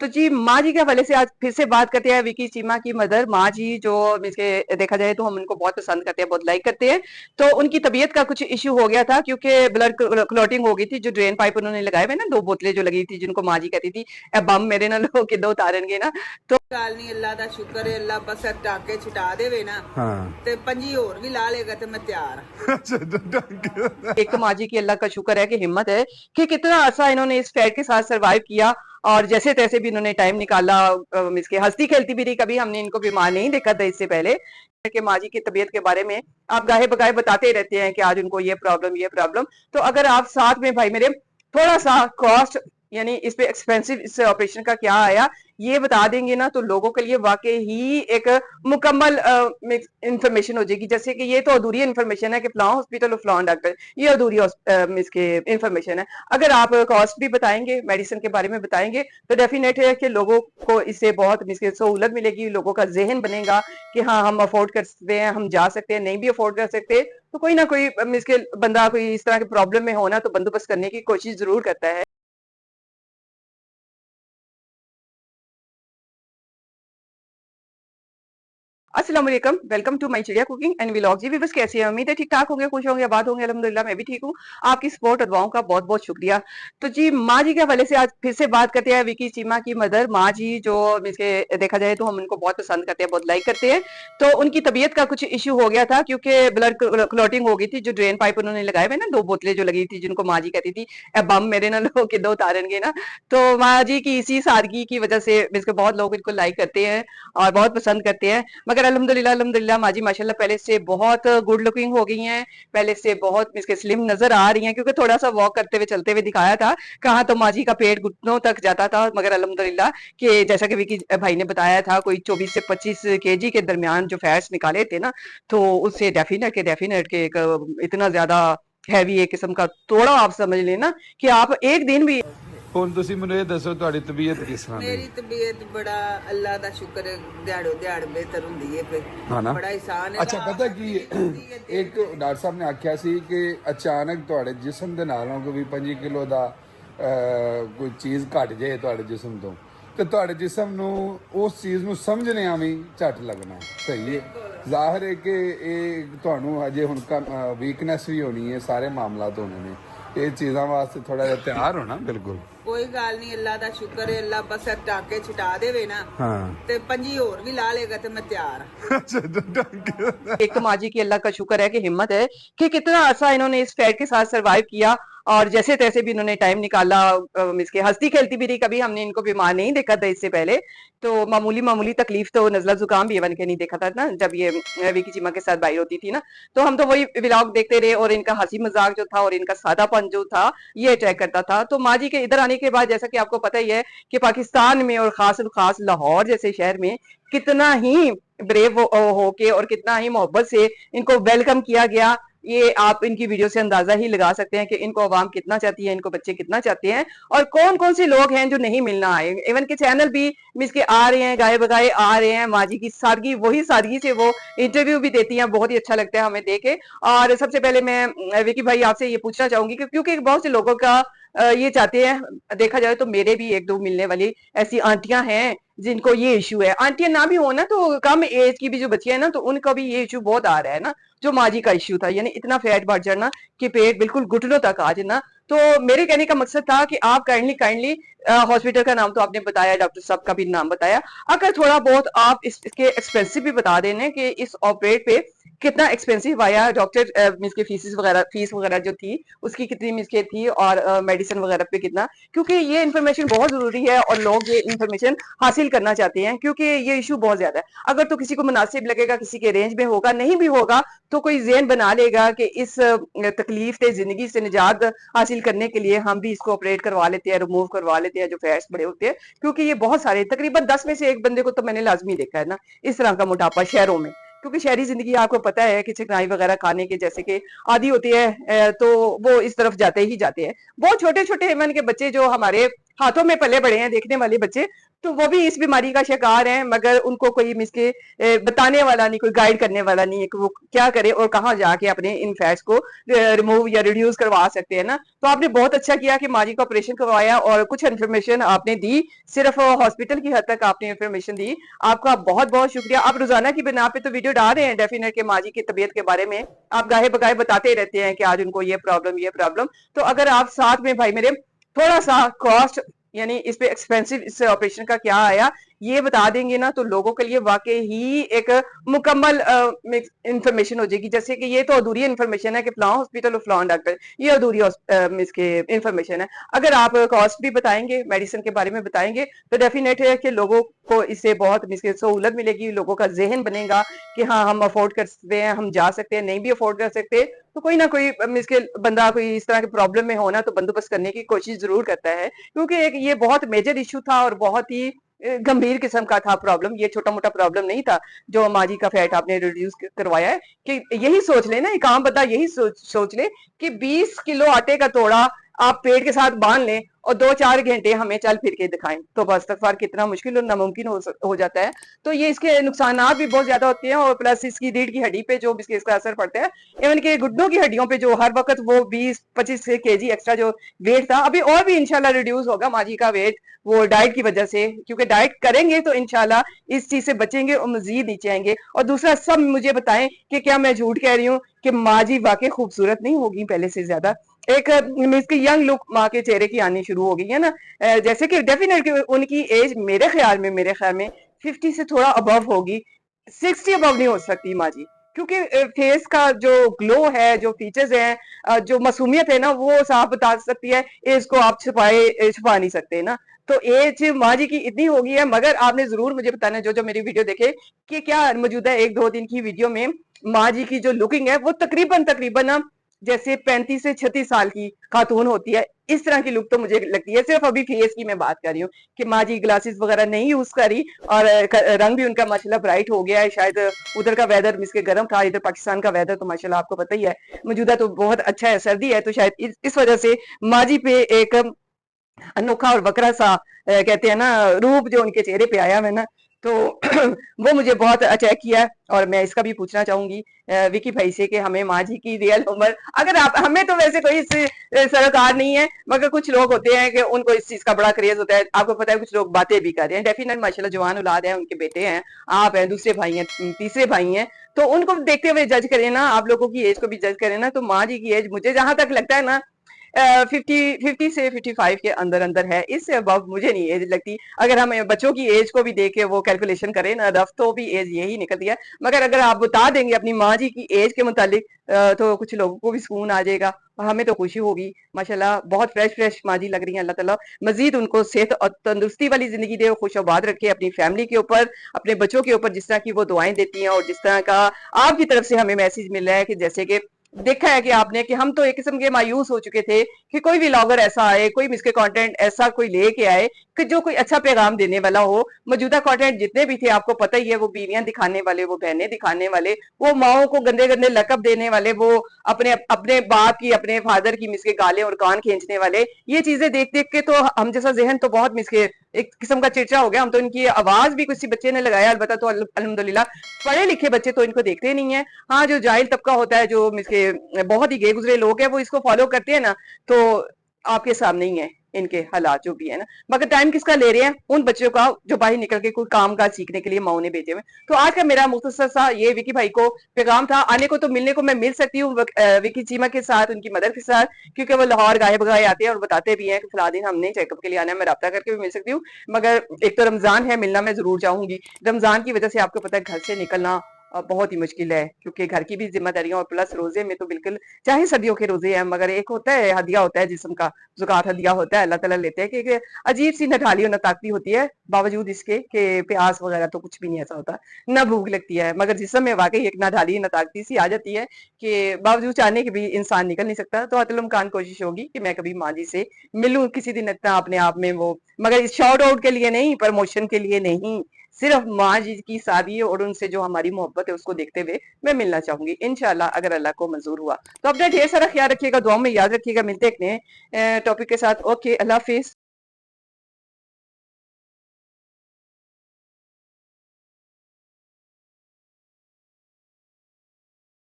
तो जी माँ जी के हवाले से आज फिर से बात करते हैं विकी चीमा की मदर माँ जी जो इसके देखा जाए तो हम उनको बहुत पसंद करते हैं, बहुत लाइक करते हैं। तो उनकी तबीयत का कुछ इश्यू हो गया था क्योंकि ब्लड क्लॉटिंग हो गई थी। जो ड्रेन पाइप उन्होंने लगाए हुए ना, 2 बोतलें जो लगी थी, जिनको माँ जी कहती थी ए बम मेरे ना लो के 2 उतारनगे ना। तो गल नहीं, अल्लाह दा शुक्र है, अल्लाह बस टाके छुटा देवे ना। हाँ। ते पंजी होर भी ला लेगा ते मैं तैयार। अच्छा, तो एक तो माँ जी की अल्लाह का शुक्र है कि हिम्मत है कि कितना अर्सा इन्होंने इस फैट के साथ सरवाइव किया और जैसे तैसे भी इन्होंने टाइम निकाला। इसके हंसती खेलती भी रही, कभी हमने इनको बीमार नहीं देखा था इससे पहले। कि माँ जी की तबीयत के बारे में आप गाहे बगाहे बताते रहते हैं कि आज उनको ये प्रॉब्लम। तो अगर आप साथ में भाई मेरे थोड़ा सा कॉस्ट यानी इस पे एक्सपेंसिव इस ऑपरेशन का क्या आया ये बता देंगे ना, तो लोगों के लिए वाकई ही एक मुकम्मल इंफॉर्मेशन हो जाएगी। जैसे कि ये तो अधूरी इंफॉर्मेशन है कि फलां हॉस्पिटल और फलां डॉक्टर, ये अधूरी इसके इंफॉर्मेशन है। अगर आप कॉस्ट भी बताएंगे, मेडिसिन के बारे में बताएंगे, तो डेफिनेट है कि लोगों को इससे बहुत इसके सहूलत मिलेगी, लोगों का जहन बनेगा कि हाँ हम अफोर्ड कर सकते हैं, हम जा सकते हैं। नहीं भी अफोर्ड कर सकते तो कोई ना कोई इसके बंदा कोई इस तरह के प्रॉब्लम में होना तो बंदोबस्त करने की कोशिश जरूर करता है। अस्सलाम वालेकुम, welcome to my Chidiya cooking and vlog. जी व्यूअर्स कैसे हैं? उम्मीद है ठीक ठाक होंगे, खुश होंगे, आबाद होंगे। अल्हम्दुलिल्लाह मैं भी ठीक हूँ। आपकी सपोर्ट और दुआओं का बहुत बहुत शुक्रिया। तो जी माँ जी के हवाले से आज फिर से बात करते हैं विकी चीमा की मदर माँ जी जो इसके देखा जाए तो हम उनको बहुत पसंद करते हैं, बहुत लाइक करते हैं। तो उनकी तबीयत का कुछ इश्यू हो गया था क्योंकि ब्लड क्लॉटिंग हो गई थी। जो ड्रेन पाइप उन्होंने लगाए हुए ना, 2 बोतलें जो लगी थी, जिनको माँ जी कहती थी ए बम मेरे ना लो के 2 उतारनगे ना। तो माँ जी की इसी सादगी की वजह से इसके बहुत लोग इनको लाइक करते हैं और बहुत पसंद करते हैं। मगर अल्हम्दुलिल्लाह माँ जी माशाल्लाह पहले से बहुत गुड लुकिंग हो गई हैं, पहले से बहुत इसके स्लिम नजर आ रही हैं क्योंकि थोड़ा सा वॉक करते हुए चलते हुए दिखाया था। कहाँ तो माँ जी का पेट घुटनों तक जाता था, मगर अल्हम्दुलिल्लाह कि जैसा कि विकी भाई ने बताया था कोई 24 से 25 केजी के दरमियान जो फैट्स निकाले थे ना, तो उससे डेफिनेट के एक इतना ज्यादा हैवी एक किस्म का तोड़ा आप समझ लेना कि आप एक दिन भी। ਹੁਣ ਤੁਸੀਂ ਮੈਨੂੰ ਇਹ ਦੱਸੋ ਤੁਹਾਡੀ ਤਬੀਅਤ ਕਿਸ ਤਰ੍ਹਾਂ ਦੀ मेरी तबीयत बड़ा अल्लाह दा शुक्र है, दिहाड़ो दिहाड़ बेहतर हुंदी है पे। ਹਾਂ ਨਾ बड़ा एहसान है। ਅੱਛਾ ਪਤਾ ਕੀ ਹੈ? ਇੱਕ ਡਾਕਟਰ ਸਾਹਿਬ ਨੇ ਆਖਿਆ ਸੀ ਕਿ ਅਚਾਨਕ ਤੁਹਾਡੇ ਜਿਸਮ ਦੇ ਨਾਲੋਂ ਕੋਈ 5 ਕਿਲੋ ਦਾ ਕੋਈ ਚੀਜ਼ ਘਟ ਜਾਏ ਤੁਹਾਡੇ ਜਿਸਮ ਤੋਂ ਤੇ ਤੁਹਾਡੇ ਜਿਸਮ ਨੂੰ ਉਸ ਚੀਜ਼ ਨੂੰ ਸਮਝਣੇ ਆਵੀਂ ਝਟ ਲੱਗਣਾ ਸਹੀ ਹੈ। ਜ਼ਾਹਿਰ ਹੈ ਕਿ ਇਹ ਤੁਹਾਨੂੰ ਅਜੇ ਹੁਣ ਵੀਕਨੈਸ ਵੀ ਹੋਣੀ ਹੈ, ਸਾਰੇ ਮਾਮਲਾਤ ਹੋਣੇ ਨੇ। ਇਹ ਚੀਜ਼ਾਂ ਵਾਸਤੇ ਥੋੜਾ ਜਿਹਾ ਤਿਆਰ ਹੋਣਾ ਬਿਲकुल। कोई गल नहीं, अल्लाह दा शुक्र है, अल्लाह बस टाके छुटा देवे ना। हाँ। ते पंजी होर भी ला लेगा ते मैं तैयार। अच्छा, एक तो माँ जी की अल्लाह का शुक्र है कि हिम्मत है कि कितना अर्सा इन्होंने इस फैट के साथ सरवाइव किया और जैसे तैसे भी इन्होंने टाइम निकाला। इसके हंसती खेलती भी रही, कभी हमने इनको बीमार नहीं देखा था इससे पहले। तो मामूली मामूली तकलीफ तो नजला जुकाम भी बन के नहीं देखा था ना, जब ये विकी चिमा के साथ बाई होती थी ना। तो हम तो वही व्लॉग देखते रहे और इनका हंसी मजाक जो था और इनका सादापन जो था ये अट्रैक्ट करता था। तो माँ जी के इधर आने के बाद जैसा कि आपको पता ही है कि पाकिस्तान में और खास लाहौर जैसे शहर में कितना ही ब्रेव होके और कितना ही मोहब्बत से इनको वेलकम किया गया। ये आप इनकी वीडियो से अंदाजा ही लगा सकते हैं कि इनको आवाम कितना चाहती है, इनको बच्चे कितना चाहते हैं और कौन कौन से लोग हैं जो नहीं मिलना आए। इवन के चैनल भी मिस के आ रहे हैं, गाये बगाए आ रहे हैं। माँ जी की सादगी, वही सादगी से वो इंटरव्यू भी देती हैं, बहुत ही अच्छा लगता है हमें देखे। और सबसे पहले मैं विकी भाई आपसे ये पूछना चाहूंगी कि क्योंकि बहुत से लोगों का ये चाहते हैं, देखा जाए तो मेरे भी 1-2 मिलने वाली ऐसी आंटियां हैं जिनको ये इशू है। आंटियां ना भी हो ना तो कम एज की भी जो बच्चियां हैं ना, तो उनका भी ये इशू बहुत आ रहा है ना, जो माँ जी का इश्यू था, यानी इतना फैट बढ़ जाना कि पेट बिल्कुल घुटनों तक आ जाना। तो मेरे कहने का मकसद था कि आप काइंडली हॉस्पिटल का नाम तो आपने बताया, डॉक्टर साहब का भी नाम बताया, अगर थोड़ा बहुत आप इसके एक्सपेंसिव भी बता देने कि इस ऑपरेट पे कितना एक्सपेंसिव आया, डॉक्टर मीन्स की फीस वगैरह जो थी उसकी कितनी मीन्स के थी और मेडिसिन वगैरह पे कितना, क्योंकि ये इन्फॉर्मेशन बहुत जरूरी है और लोग ये इन्फॉर्मेशन हासिल करना चाहते हैं क्योंकि ये इशू बहुत ज्यादा है। अगर तो किसी को मुनासिब लगेगा, किसी के रेंज में होगा, नहीं भी होगा तो कोई ज़हन बना लेगा कि इस तकलीफ से जिंदगी से निजात हासिल करने के लिए हम भी इसको ऑपरेट करवा लेते हैं, रिमूव करवा लेते हैं जो फैट्स बड़े होते हैं। क्योंकि ये बहुत सारे, तकरीबन 10 में से एक बंदे को तो मैंने लाजमी देखा है ना इस तरह का मोटापा शहरों में। क्योंकि शहरी जिंदगी आपको पता है कि चिकनाई वगैरह खाने के जैसे कि आदि होती है, तो वो इस तरफ जाते ही जाते हैं। बहुत छोटे छोटे इवन के बच्चे जो हमारे हाथों में पले बड़े हैं देखने वाले बच्चे, तो वो भी इस बीमारी का शिकार हैं, मगर उनको कोई मिसके बताने वाला नहीं, कोई गाइड करने वाला नहीं है कि वो क्या करे और कहाँ जाके अपने इन फैट्स को रिमूव या रिड्यूस करवा सकते हैं ना। तो आपने बहुत अच्छा किया कि माँ जी का ऑपरेशन करवाया और कुछ इन्फॉर्मेशन आपने दी, सिर्फ हॉस्पिटल की हद तक आपने इन्फॉर्मेशन दी। आपका बहुत बहुत शुक्रिया। आप रोजाना की बिना पे तो वीडियो डाल रहे हैं डेफिनेट के माँ जी की तबीयत के बारे में, आप गाहे बगाहे बताते रहते हैं कि आज उनको ये प्रॉब्लम। तो अगर आप साथ में भाई मेरे थोड़ा सा कॉस्ट यानी इस पे एक्सपेंसिव इस ऑपरेशन का क्या आया ये बता देंगे ना, तो लोगों के लिए वाकई ही एक मुकम्मल इंफॉर्मेशन हो जाएगी। जैसे कि ये तो अधूरी इंफॉर्मेशन है कि फलां हॉस्पिटल और फलां डॉक्टर, ये अधूरी इसके इंफॉर्मेशन है। अगर आप कॉस्ट भी बताएंगे, मेडिसिन के बारे में बताएंगे, तो डेफिनेट है कि लोगों को इससे बहुत सहूलत मिलेगी, लोगों का जहन बनेगा कि हाँ हम अफोर्ड कर सकते हैं, हम जा सकते हैं। नहीं भी अफोर्ड कर सकते तो कोई ना कोई इसके बंदा कोई इस तरह के प्रॉब्लम में होना तो बंदोबस्त करने की कोशिश जरूर करता है, क्योंकि एक ये बहुत मेजर इशू था और बहुत ही गंभीर किस्म का था प्रॉब्लम। ये छोटा मोटा प्रॉब्लम नहीं था जो माँ जी का फैट आपने रिड्यूस करवाया है। कि यही सोच ले ना, एक आम बंदा यही सोच ले कि 20 किलो आटे का तोड़ा आप पेट के साथ बांध लें और 2-4 घंटे हमें चल फिर के दिखाएं, तो बस इस्तगफार कितना मुश्किल और नामुमकिन हो जाता है। तो ये इसके नुकसानात भी बहुत ज्यादा होते हैं और प्लस इसकी रीढ़ की हड्डी पे जो इसका असर पड़ता है, इवन के घुटनों की हड्डियों पे जो हर वक्त वो 20-25 केजी एक्स्ट्रा जो वेट था, अभी और भी इंशाल्लाह रिड्यूस होगा माँ जी का वेट, वो डाइट की वजह से। क्योंकि डाइट करेंगे तो इंशाल्लाह इस चीज से बचेंगे और मजीद नीचे आएंगे। और दूसरा, सब मुझे बताएं कि क्या मैं झूठ कह रही हूँ कि माँ जी वाकई खूबसूरत नहीं होगी पहले से ज्यादा? एक इसकी यंग लुक माँ के चेहरे की आनी शुरू हो गई है ना। जैसे कि डेफिनेटली उनकी एज मेरे ख्याल में 50 से थोड़ा अबव होगी, 60 अबव नहीं हो सकती माँ जी, क्योंकि फेस का जो ग्लो है, जो फीचर्स हैं, जो मासूमियत है ना, वो साफ बता सकती है। एज को आप छुपा नहीं सकते ना। तो एज माँ जी की इतनी हो गई है, मगर आपने जरूर मुझे बताना, जो जो मेरी वीडियो देखे, कि क्या मौजूदा 1-2 दिन की वीडियो में माँ जी की जो लुकिंग है वो तकरीबन तकरीबन ना जैसे 35 से 36 साल की खातून होती है, इस तरह की लुक तो मुझे लगती है। सिर्फ अभी फेस की मैं बात कर रही हूँ कि माँ जी ग्लासेस वगैरह नहीं यूज करी और रंग भी उनका माशाल्लाह ब्राइट हो गया है। शायद उधर का वेदर इसके गर्म था, इधर पाकिस्तान का वेदर तो माशाल्लाह आपको पता ही है मौजूदा तो बहुत अच्छा है, सर्दी है, तो शायद इस वजह से माँ जी पे एक अनोखा और वकरा सा कहते हैं ना रूप जो उनके चेहरे पे आया है ना, तो वो मुझे बहुत अटैक किया। और मैं इसका भी पूछना चाहूंगी विकी भाई से कि हमें माँ जी की रियल उम्र, अगर आप, हमें तो वैसे कोई सरोकार नहीं है, मगर कुछ लोग होते हैं कि उनको इस चीज का बड़ा क्रेज होता है। आपको पता है कुछ लोग बातें भी कर रहे हैं, डेफिनेट माशाल्लाह जवान औलाद है, उनके बेटे हैं, आप हैं, दूसरे भाई हैं, तीसरे भाई हैं, तो उनको देखते हुए जज करें ना, आप लोगों की एज को भी जज करें ना। तो माँ जी की एज मुझे जहां तक लगता है ना 50 से 55 के अंदर अंदर है, इससे अबव मुझे नहीं एज लगती। अगर हम बच्चों की एज को भी देके वो कैलकुलेशन करें ना रफ, तो भी एज यही निकलती है। मगर अगर आप बता देंगे अपनी माँ जी की एज के मुतालिक तो कुछ लोगों को भी सुकून आ जाएगा और हमें तो खुशी होगी। माशाल्लाह बहुत फ्रेश माँ जी लग रही हैं। अल्लाह ताला मजीद उनको सेहत और तंदुरुस्ती वाली जिंदगी दे, खुश आबाद रखे अपनी फैमिली के ऊपर, अपने बच्चों के ऊपर, जिस तरह की वो दुआएं देती हैं और जिस तरह का आपकी तरफ से हमें मैसेज मिल रहा है कि जैसे कि देखा है कि आपने कि हम तो एक किस्म के मायूस हो चुके थे कि कोई भी व्लॉगर ऐसा आए, कोई इसके कंटेंट ऐसा कोई लेके आए कि जो कोई अच्छा पैगाम देने वाला हो। मौजूदा कंटेंट जितने भी थे आपको पता ही है, वो बीवियां दिखाने वाले, वो बहनें दिखाने वाले, वो माओ को गंदे गंदे लकब देने वाले, वो अपने अपने बाप की, अपने फादर की मिसके गाले और कान खींचने वाले, ये चीजें देख देख के तो हम जैसा जहन तो बहुत मिसके एक किस्म का चिड़चिड़ा हो गया। हम तो इनकी आवाज भी किसी बच्चे ने लगाया, अलबत्ता तो अल्हम्दुलिल्लाह पढ़े लिखे बच्चे तो इनको देखते नहीं है। हाँ, जो जाहिल तबका होता है, जो इसके बहुत ही गे गुजरे लोग हैं, वो इसको फॉलो करते हैं ना, तो आपके सामने ही है इनके हालात जो भी है ना। मगर टाइम किसका ले रहे हैं? उन बच्चों का जो बाहर निकल के कोई काम काज सीखने के लिए माओ ने भेजे हुए। तो आज का मेरा मुख्तसर सा ये विकी भाई को पैगाम था। आने को तो मिलने को मैं मिल सकती हूँ विकी चीमा के साथ, उनकी मदर के साथ, क्योंकि वो लाहौर गाये बगाए आते हैं और बताते भी हैं कि फिलहाल दिन हमने चेकअप के लिए आना है। मैं रब्ता करके भी मिल सकती हूँ, मगर एक तो रमजान है, मिलना मैं जरूर चाहूंगी। रमजान की वजह से आपको पता है घर से निकलना बहुत ही मुश्किल है, क्योंकि घर की भी जिम्मेदारियां और प्लस रोजे में तो बिल्कुल, चाहे सर्दियों के रोजे हैं, मगर एक होता है हदिया होता है जिस्म का, ज़ुकात हदिया होता है, अल्लाह ताला लेते हैं कि अजीब सी नठाली और नताकती होती है, बावजूद इसके कि प्यास वगैरह तो कुछ भी नहीं ऐसा होता, ना भूख लगती है, मगर जिस्म में वाकई एक नठाली नताकती सी आ जाती है कि बावजूद चाहने के भी इंसान निकल नहीं सकता। तो अतलमकान कोशिश होगी कि मैं कभी माँ जी से मिलूं किसी दिन, इतना अपने आप में वो, मगर इस शॉर्ट आउट के लिए नहीं, प्रमोशन के लिए नहीं, सिर्फ माँ जी की शादी और उनसे जो हमारी मोहब्बत है उसको देखते हुए मैं मिलना चाहूंगी इंशाल्लाह, अगर अल्लाह को मंजूर हुआ तो। अपना ढेर सारा ख्याल रखिएगा, दुआ में याद रखिएगा। मिलते हैं एक नए टॉपिक के साथ। ओके, अल्लाह हाफिज।